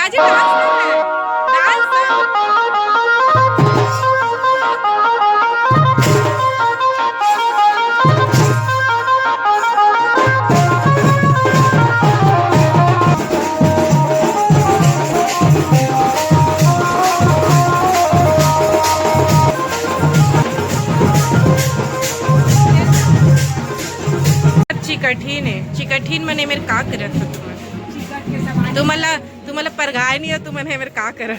बाजी डांस करना है, डांस। चिकठीण आहे, चिकठीण म्हणे मेरे का करत तुम्ही, तुम्हाला परगाय नाही तू म्हणे मेरे का कर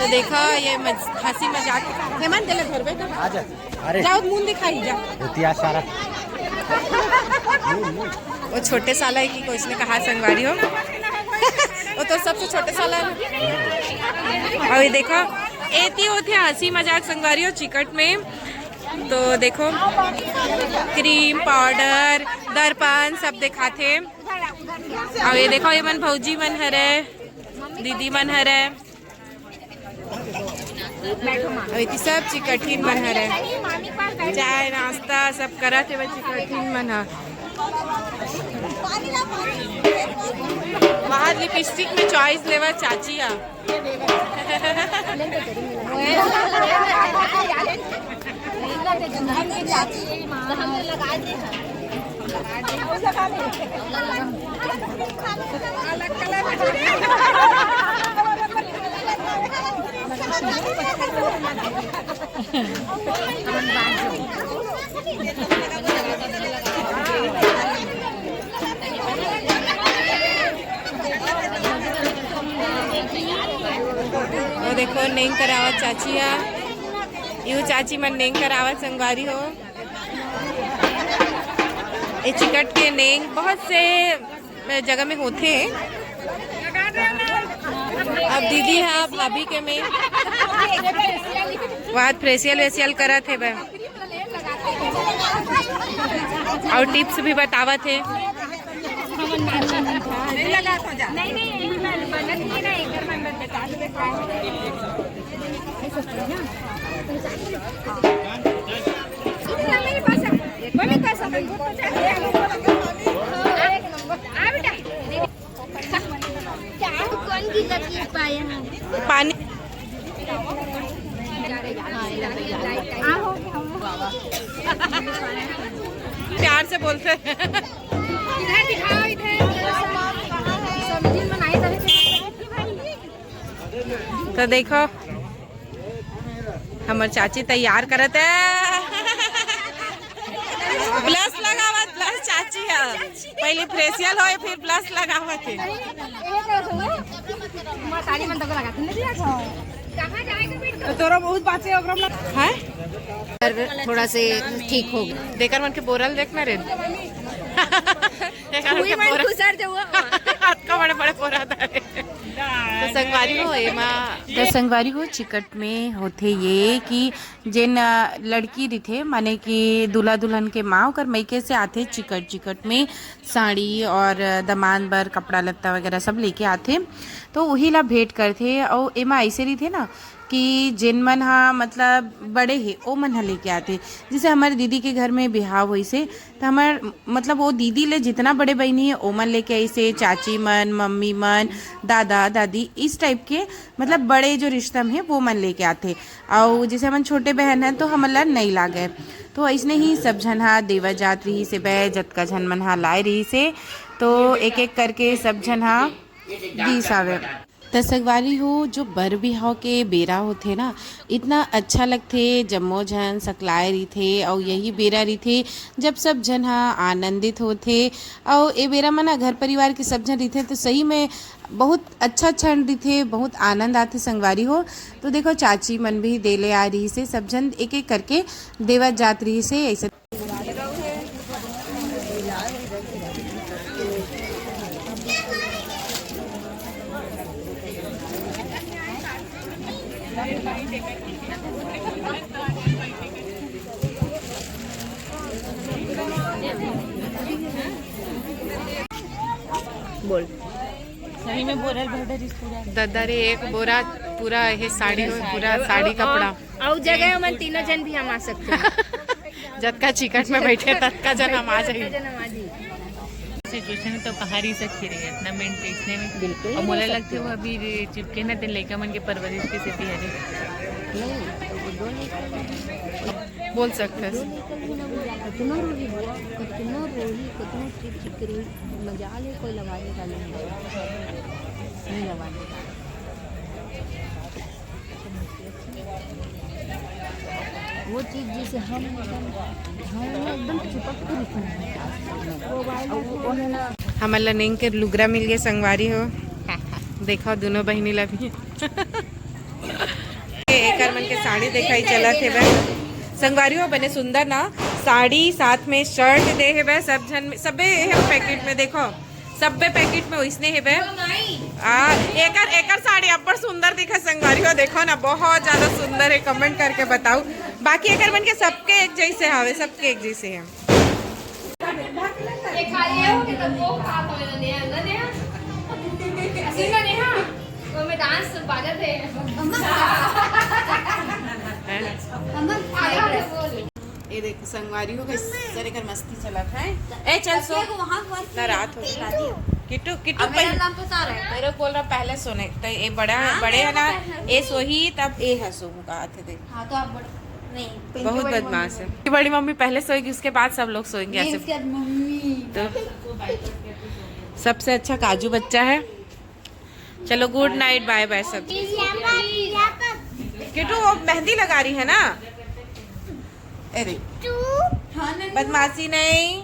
देखा ये हंसी मजाक हेमंत दिले घर बेटा आजा अरे जाओ मुंह दिखाई जा होती सारा वो छोटे साला है कि कोई इसने कहा संगवारी हो वो तो सबसे छोटे साला है। और ये देखो एती होते हैं हंसी मजाक संगवारी हो चिकट में। तो देखो क्रीम पाउडर दर्पण सब दिखाते। और ये देखो ये मन भौजी मन हरे दीदी मन हरे अभी सब चिकठीन मन हरे चाय नाश्ता सब करत है चिकठीन मन ह। वहाँ लिपस्टिक में चॉइस लेवा चाची आ वो देखो नेंग करावत चाची है, यू चाची मन नेंग करावत संगवारी हो। ये चिकट के नेंग बहुत से जगह में होते हैं। अब दीदी है भाभी के में बहुत फेशियल वेशियल करत है वह, और टिप्स भी बतावत है। पानी प्यार से बोलते हैं। इधर दिखाओ, इधर सब्जी बनाई तो देखो हमार चाची तैयार करत है। प्लस लगावत, प्लस चाची है, पहले फेशियल होए फिर प्लस लगावत है। तोरा बहुत बात है, थोड़ा से ठीक हो गया। देकर मन के बोरल देखना रे बड़े बड़े पोरा तो संगवारी हो एमा तो संगवारी हो चिकट में होते ये कि जिन लड़की रही माने कि दूल्हा दुल्हन के माँ ओकर मैके से आते चिकट में साड़ी और दमान बर कपड़ा लत्ता वगैरह सब लेके आते, तो वही ला भेंट करते। और एमा ऐसे रही थे ना कि जिन मन हा मतलब बड़े है ओ मन हा लेके आते। जैसे हमारे दीदी के घर में बिहाव हुई से तो हमार मतलब वो दीदी ले जितना बड़े बहनी है ओ मन लेके आई से, चाची मन, मम्मी मन, दादा दादी, इस टाइप के मतलब बड़े जो रिश्ता में है वो मन लेके आते। और जैसे हम छोटे बहन हैं तो हमला नहीं लागे, तो ऐसने ही सब झन हा देवा जात रही से बह जतका झन मन हा लाए रही से, तो एक एक करके सब झन हा दीस आवे। तसगवारी हो जो बर बिहाव के बेरा होते ना इतना अच्छा लगते जम्मो झन सकलाए रही थे। और यही बेरा रही थे जब सब झन हा आनंदित होते। और ये बेरा मना घर परिवार के सब झन रही थे तो सही में बहुत अच्छा क्षण रही थे, बहुत आनंद आते संगवारी हो। तो देखो चाची मन भी देले आ रही से, सब झन एक एक करके देवत जात रही से। ऐसे बोल सही में बोरल भर दादा रे एक बोरा पूरा ये साड़ी हो, पूरा साड़ी कपड़ा और जगह हम तीनों जन भी हम आ सकते हैं। जतका चिकट में बैठे ततका जन हम आ जाइए। सिचुएशन तो कहा रही सकती रही इतना मेंटेन इसने में बिल्कुल और मोला लगते हो अभी चिपके ना तेन लड़का मन के परवरिश की स्थिति है बोल सकते हैं। कितनों रोही चिपचिपके मजा ले कोई लगाने का नहीं लगाने का। वो चीज़ जिसे हम एकदम चिपक हमारा नेंग के लुगरा मिल गए संगवारी हो। देखो दोनों बहनी लगी एक मन के साड़ी दिखाई चला थे वह संगवारी हो बने सुंदर ना साड़ी साथ में शर्ट दे है वह सब जन सबे पैकेट में देखो सबे पैकेट में इसने है वह एकर साड़ी अब्बड़ सुंदर दिखा संगवारी हो। देखो ना बहुत ज्यादा सुंदर है, कमेंट करके बताओ। बाकी एकर मन के सबके एक जैसे हावे, सबके एक जैसे हैं। ये देखो संगवारी हो सर कर मस्ती चला था। ए चल सो ना रात हो किट्टू किट्टू मेरे बोल रहा पहले सोने तो ये बड़े है ना ये सोही तब ये है सो कहा थे देख। हाँ तो आप नहीं बहुत बदमाश है। बड़ी मम्मी पहले सोएगी उसके बाद सब लोग सोएंगे ऐसे। तो सबसे अच्छा काजू बच्चा है। चलो गुड नाइट, बाय बाय सब। किट्टू वो मेहंदी लगा रही है ना। अरे बदमाशी नहीं